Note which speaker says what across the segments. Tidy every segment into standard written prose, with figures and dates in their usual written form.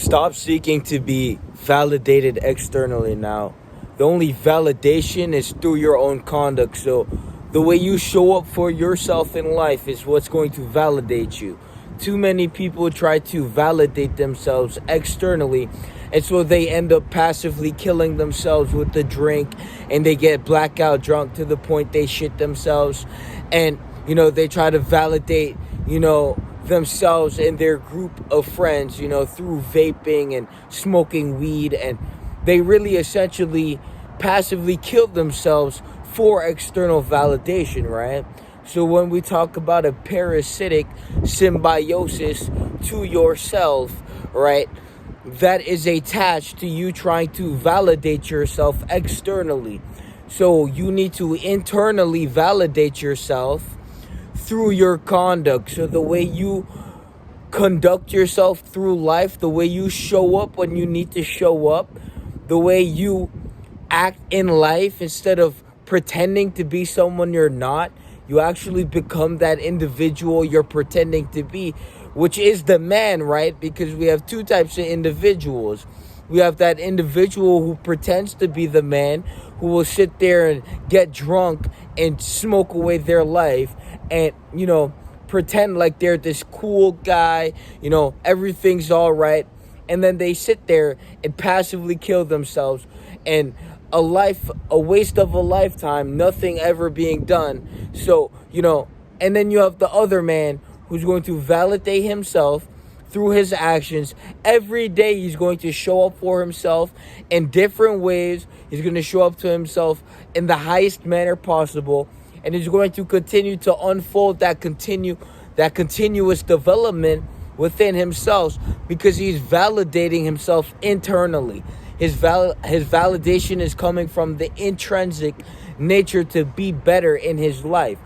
Speaker 1: Stop seeking to be validated externally now. The only validation is through your own conduct. So the way you show up for yourself in life is what's going to validate you. Too many people try to validate themselves externally, and so they end up passively killing themselves with the drink, and they get blackout drunk to the point they shit themselves. And they try to validate themselves and their group of friends through vaping and smoking weed, and they really essentially passively kill themselves for external validation, right? So when we talk about a parasitic symbiosis to yourself, right, that is attached to you trying to validate yourself externally. So you need to internally validate yourself through your conduct. So the way you conduct yourself through life, the way you show up when you need to show up, the way you act in life instead of pretending to be someone you're not, you actually become that individual you're pretending to be, which is the man, right? Because we have two types of individuals. We have that individual who pretends to be the man, who will sit there and get drunk and smoke away their life and, pretend like they're this cool guy, everything's all right. And then they sit there and passively kill themselves, and a waste of a lifetime, nothing ever being done. So, and then you have the other man who's going to validate himself through his actions. Every day he's going to show up for himself in different ways. He's going to show up to himself in the highest manner possible, and he's going to continue to unfold that continuous development within himself, because he's validating himself internally. His validation is coming from the intrinsic nature to be better in his life.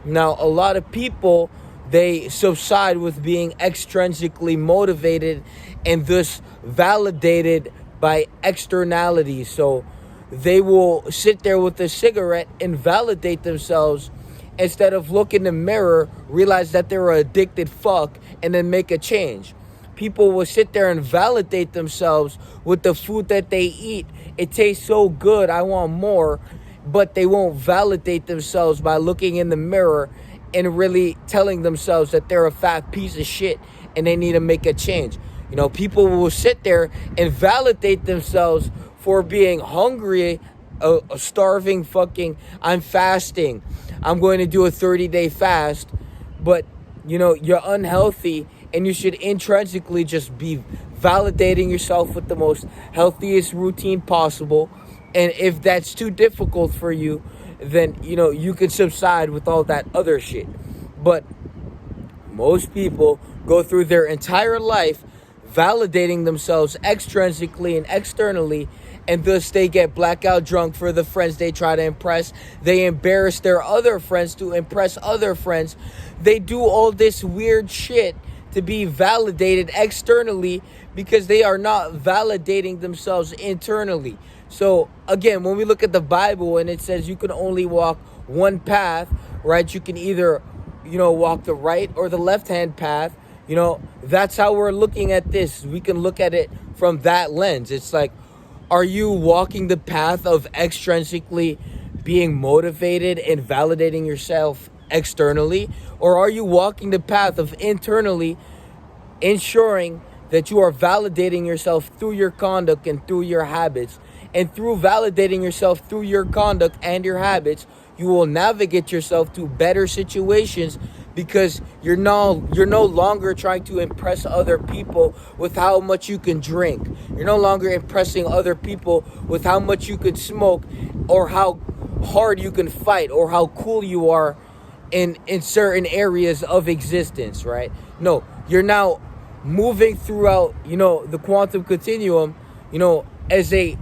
Speaker 1: Now, a lot of people, they subside with being extrinsically motivated and thus validated by externalities. So they will sit there with a cigarette and validate themselves instead of look in the mirror, realize that they're an addicted fuck, and then make a change. People will sit there and validate themselves with the food that they eat. It tastes so good, I want more. But they won't validate themselves by looking in the mirror and really telling themselves that they're a fat piece of shit and they need to make a change. People will sit there and validate themselves for being hungry, a starving fucking, I'm fasting, I'm going to do a 30-day fast. But, you're unhealthy, and you should intrinsically just be validating yourself with the most healthiest routine possible. And if that's too difficult for you, then, you can subside with all that other shit. But most people go through their entire life validating themselves extrinsically and externally, and thus they get blackout drunk for the friends they try to impress. They embarrass their other friends to impress other friends. They do all this weird shit to be validated externally because they are not validating themselves internally. So again, when we look at the Bible and it says you can only walk one path, right? You can either, walk the right or the left-hand path. That's how we're looking at this. We can look at it from that lens. It's like, are you walking the path of extrinsically being motivated and validating yourself externally? Or are you walking the path of internally ensuring that you are validating yourself through your conduct and through your habits? And through validating yourself through your conduct and your habits, you will navigate yourself to better situations, because you're no longer trying to impress other people with how much you can drink. You're no longer impressing other people with how much you can smoke, or how hard you can fight, or how cool you are in certain areas of existence, right? No, you're now moving throughout, the quantum continuum, as a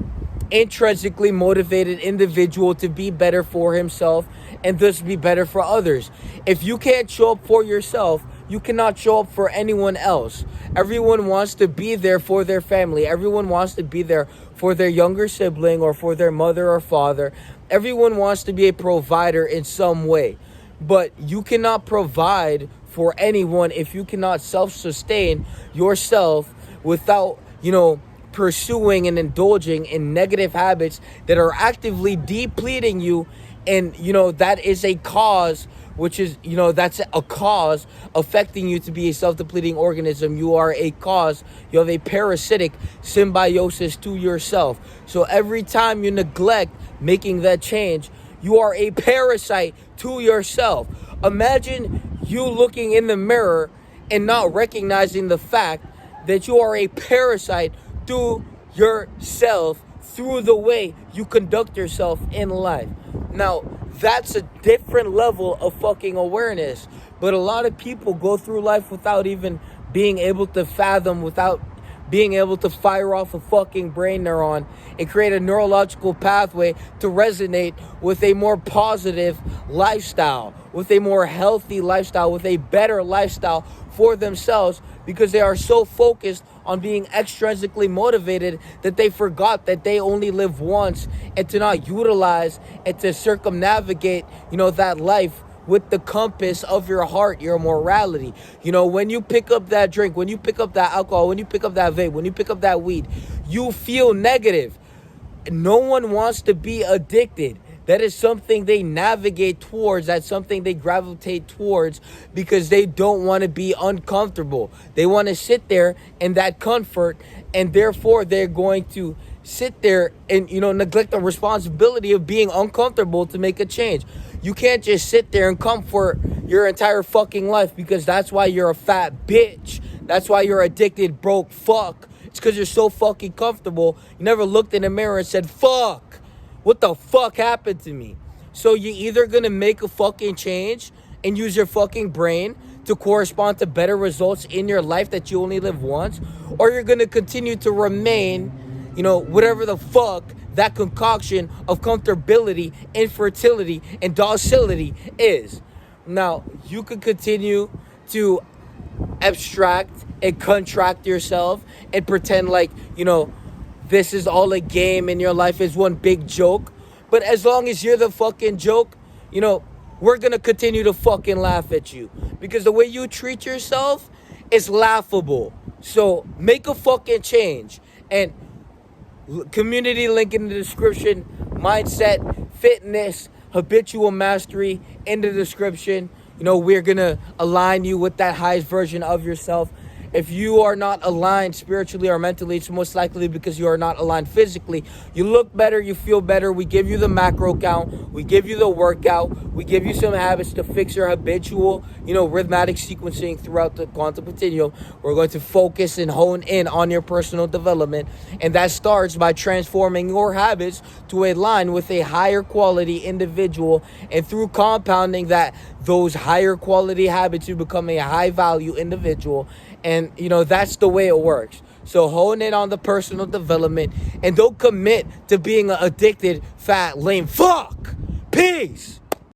Speaker 1: intrinsically motivated individual to be better for himself and thus be better for others. If you can't show up for yourself, you cannot show up for anyone else. Everyone wants to be there for their family. Everyone wants to be there for their younger sibling or for their mother or father. Everyone wants to be a provider in some way. But you cannot provide for anyone if you cannot self-sustain yourself without pursuing and indulging in negative habits that are actively depleting you. And, that is a cause, which is, that's a cause affecting you to be a self-depleting organism. You are a cause. You have a parasitic symbiosis to yourself. So every time you neglect making that change, you are a parasite to yourself. Imagine you looking in the mirror and not recognizing the fact that you are a parasite to yourself through the way you conduct yourself in life. Now, that's a different level of fucking awareness. But a lot of people go through life without even being able to fathom, without being able to fire off a fucking brain neuron and create a neurological pathway to resonate with a more positive lifestyle, with a more healthy lifestyle, with a better lifestyle for themselves, because they are so focused on being extrinsically motivated that they forgot that they only live once, and to not utilize and to circumnavigate, that life with the compass of your heart, your morality. When you pick up that drink, when you pick up that alcohol, when you pick up that vape, when you pick up that weed, you feel negative. No one wants to be addicted. That is something they navigate towards. That's something they gravitate towards because they don't want to be uncomfortable. They want to sit there in that comfort, and therefore they're going to sit there and, neglect the responsibility of being uncomfortable to make a change. You can't just sit there and comfort your entire fucking life, because that's why you're a fat bitch. That's why you're addicted, broke, fuck. It's because you're so fucking comfortable. You never looked in the mirror and said, fuck, what the fuck happened to me? So you're either going to make a fucking change and use your fucking brain to correspond to better results in your life that you only live once, or you're going to continue to remain, whatever the fuck that concoction of comfortability, infertility, and docility is. Now, you could continue to abstract and contract yourself and pretend like, this is all a game and your life is one big joke. But as long as you're the fucking joke, we're going to continue to fucking laugh at you, because the way you treat yourself is laughable. So make a fucking change. And community link in the description, mindset, fitness, habitual mastery in the description. We're going to align you with that highest version of yourself. If you are not aligned spiritually or mentally, it's most likely because you are not aligned physically. You look better, you feel better. We give you the macro count. We give you the workout. We give you some habits to fix your habitual, rhythmic sequencing throughout the quantum continuum. We're going to focus and hone in on your personal development. And that starts by transforming your habits to align with a higher quality individual. And through compounding those higher quality habits, you become a high value individual. And, that's the way it works. So hone in on the personal development and don't commit to being an addicted, fat, lame fuck. Peace.